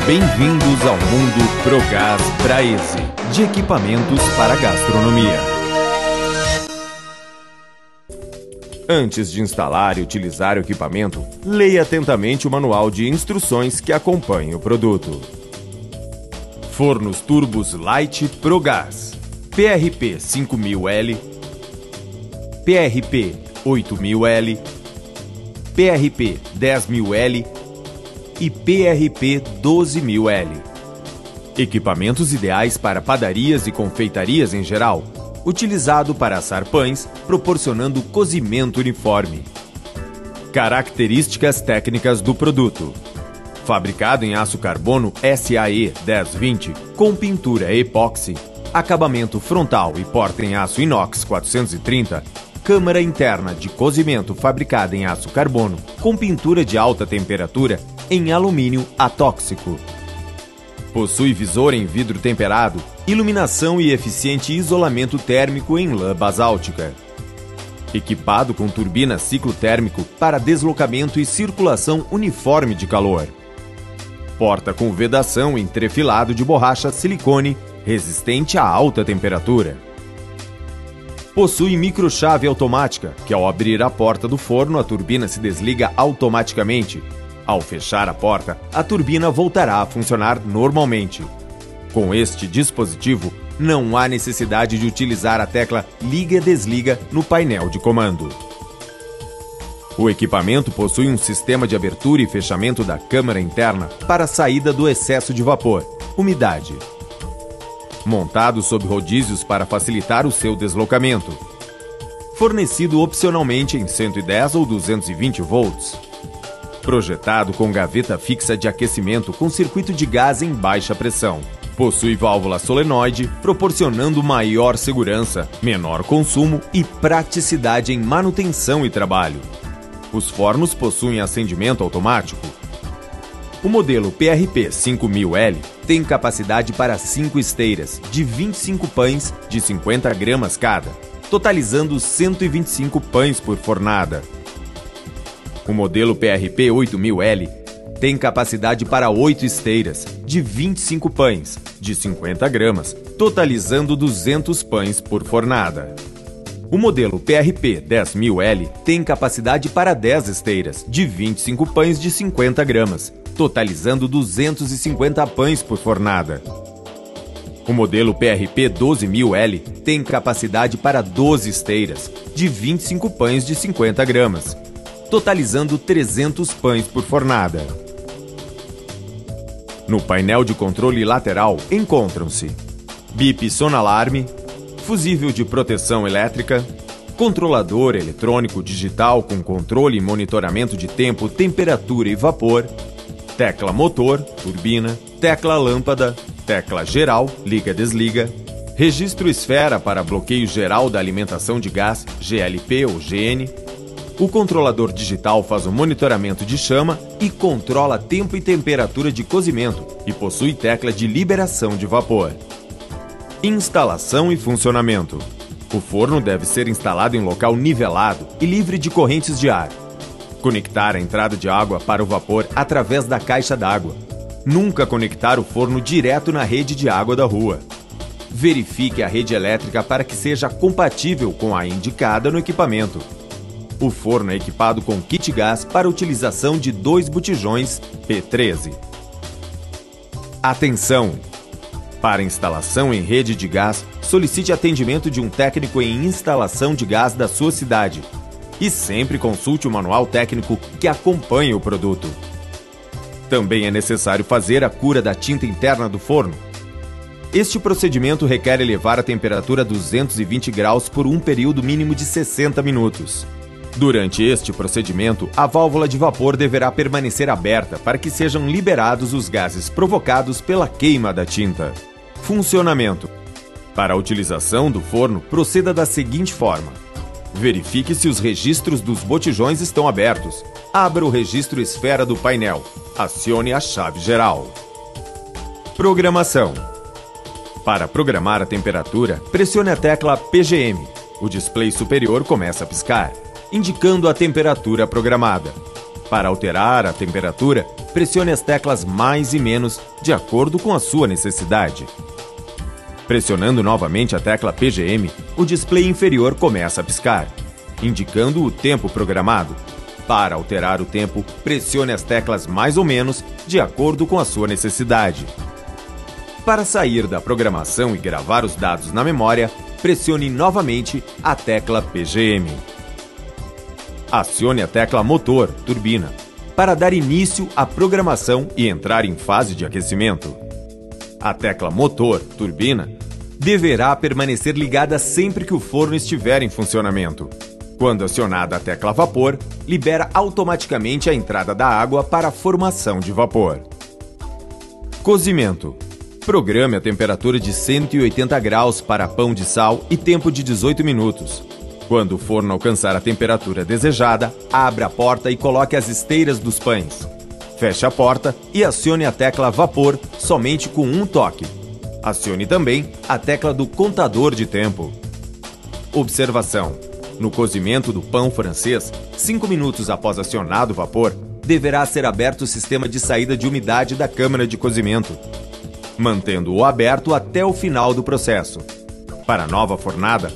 Bem-vindos ao mundo Progás Braese, de equipamentos para gastronomia. Antes de instalar e utilizar o equipamento, leia atentamente o manual de instruções que acompanha o produto. Fornos turbos Light Progás, PRP 5000L, PRP 8000L, PRP 10000L e PRP 12000L. Equipamentos ideais para padarias e confeitarias em geral, utilizado para assar pães, proporcionando cozimento uniforme. Características técnicas do produto: fabricado em aço carbono SAE 1020 com pintura epóxi, acabamento frontal e porta em aço inox 430, câmara interna de cozimento fabricada em aço carbono com pintura de alta temperatura em alumínio atóxico. Possui visor em vidro temperado, iluminação e eficiente isolamento térmico em lã basáltica. Equipado com turbina ciclo térmico para deslocamento e circulação uniforme de calor. Porta com vedação em trefilado de borracha silicone resistente a alta temperatura. Possui microchave automática, que ao abrir a porta do forno a turbina se desliga automaticamente. Ao fechar a porta, a turbina voltará a funcionar normalmente. Com este dispositivo, não há necessidade de utilizar a tecla liga-desliga no painel de comando. O equipamento possui um sistema de abertura e fechamento da câmara interna para a saída do excesso de vapor, umidade. Montado sob rodízios para facilitar o seu deslocamento. Fornecido opcionalmente em 110 ou 220 volts. Projetado com gaveta fixa de aquecimento com circuito de gás em baixa pressão. Possui válvula solenoide, proporcionando maior segurança, menor consumo e praticidade em manutenção e trabalho. Os fornos possuem acendimento automático. O modelo PRP 5000L tem capacidade para 5 esteiras de 25 pães de 50 gramas cada, totalizando 125 pães por fornada. O modelo PRP 8000L tem capacidade para 8 esteiras de 25 pães de 50 gramas, totalizando 200 pães por fornada. O modelo PRP 10000L tem capacidade para 10 esteiras de 25 pães de 50 gramas, totalizando 250 pães por fornada. O modelo PRP 12000L tem capacidade para 12 esteiras de 25 pães de 50 gramas, totalizando 300 pães por fornada. No painel de controle lateral encontram-se bip sonalarme, fusível de proteção elétrica, controlador eletrônico digital com controle e monitoramento de tempo, temperatura e vapor, tecla motor, turbina, tecla lâmpada, tecla geral, liga-desliga, registro esfera para bloqueio geral da alimentação de gás, GLP ou GN. O controlador digital faz o monitoramento de chama e controla tempo e temperatura de cozimento e possui tecla de liberação de vapor. Instalação e funcionamento. O forno deve ser instalado em local nivelado e livre de correntes de ar. Conectar a entrada de água para o vapor através da caixa d'água. Nunca conectar o forno direto na rede de água da rua. Verifique a rede elétrica para que seja compatível com a indicada no equipamento. O forno é equipado com kit gás para utilização de 2 botijões P13. Atenção! Para instalação em rede de gás, solicite atendimento de um técnico em instalação de gás da sua cidade. E sempre consulte o manual técnico que acompanha o produto. Também é necessário fazer a cura da tinta interna do forno. Este procedimento requer elevar a temperatura a 220 graus por um período mínimo de 60 minutos. Durante este procedimento, a válvula de vapor deverá permanecer aberta para que sejam liberados os gases provocados pela queima da tinta. Funcionamento. Para a utilização do forno, proceda da seguinte forma. Verifique se os registros dos botijões estão abertos. Abra o registro esfera do painel. Acione a chave geral. Programação. Para programar a temperatura, pressione a tecla PGM. O display superior começa a piscar, indicando a temperatura programada. Para alterar a temperatura, pressione as teclas mais e menos de acordo com a sua necessidade. Pressionando novamente a tecla PGM, o display inferior começa a piscar, indicando o tempo programado. Para alterar o tempo, pressione as teclas mais ou menos de acordo com a sua necessidade. Para sair da programação e gravar os dados na memória, pressione novamente a tecla PGM. Acione a tecla Motor, Turbina, para dar início à programação e entrar em fase de aquecimento. A tecla Motor, Turbina, deverá permanecer ligada sempre que o forno estiver em funcionamento. Quando acionada a tecla Vapor, libera automaticamente a entrada da água para a formação de vapor. Cozimento. Programe a temperatura de 180 graus para pão de sal e tempo de 18 minutos. Quando o forno alcançar a temperatura desejada, abra a porta e coloque as esteiras dos pães. Feche a porta e acione a tecla Vapor somente com um toque. Acione também a tecla do contador de tempo. Observação: no cozimento do pão francês, 5 minutos após acionado o vapor, deverá ser aberto o sistema de saída de umidade da câmara de cozimento, mantendo-o aberto até o final do processo. Para a nova fornada,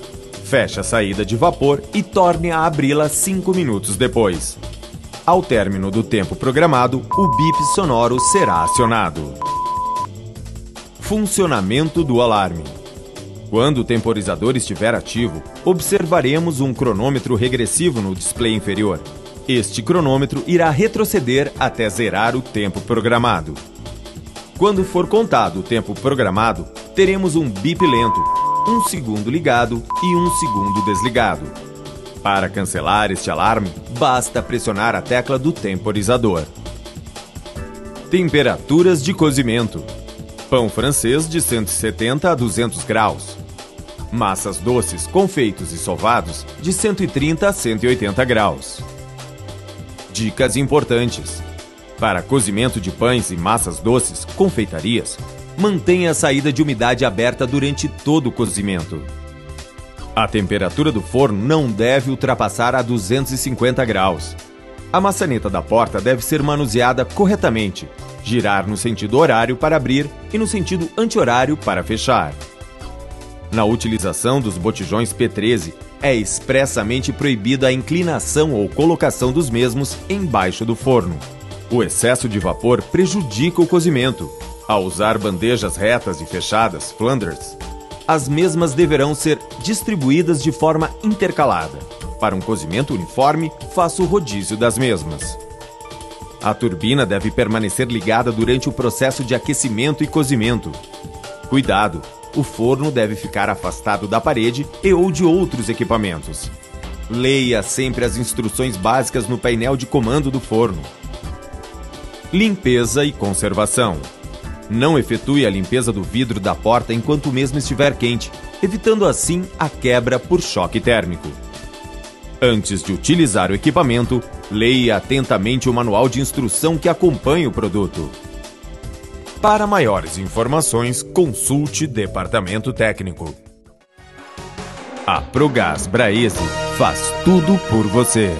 feche a saída de vapor e torne a abri-la 5 minutos depois. Ao término do tempo programado, o bip sonoro será acionado. Funcionamento do alarme. Quando o temporizador estiver ativo, observaremos um cronômetro regressivo no display inferior. Este cronômetro irá retroceder até zerar o tempo programado. Quando for contado o tempo programado, teremos um bip lento, 1 segundo ligado e 1 segundo desligado. Para cancelar este alarme, basta pressionar a tecla do temporizador. Temperaturas de cozimento. Pão francês de 170 a 200 graus. Massas doces, confeitos e sovados de 130 a 180 graus. Dicas importantes. Para cozimento de pães e massas doces, confeitarias, mantenha a saída de umidade aberta durante todo o cozimento. A temperatura do forno não deve ultrapassar a 250 graus. A maçaneta da porta deve ser manuseada corretamente, girar no sentido horário para abrir e no sentido anti-horário para fechar. Na utilização dos botijões P13, é expressamente proibida a inclinação ou colocação dos mesmos embaixo do forno. O excesso de vapor prejudica o cozimento. Ao usar bandejas retas e fechadas, Flanders, as mesmas deverão ser distribuídas de forma intercalada. Para um cozimento uniforme, faça o rodízio das mesmas. A turbina deve permanecer ligada durante o processo de aquecimento e cozimento. Cuidado! O forno deve ficar afastado da parede e ou de outros equipamentos. Leia sempre as instruções básicas no painel de comando do forno. Limpeza e conservação. Não efetue a limpeza do vidro da porta enquanto o mesmo estiver quente, evitando assim a quebra por choque térmico. Antes de utilizar o equipamento, leia atentamente o manual de instrução que acompanha o produto. Para maiores informações, consulte Departamento Técnico. A Progás Braese faz tudo por você.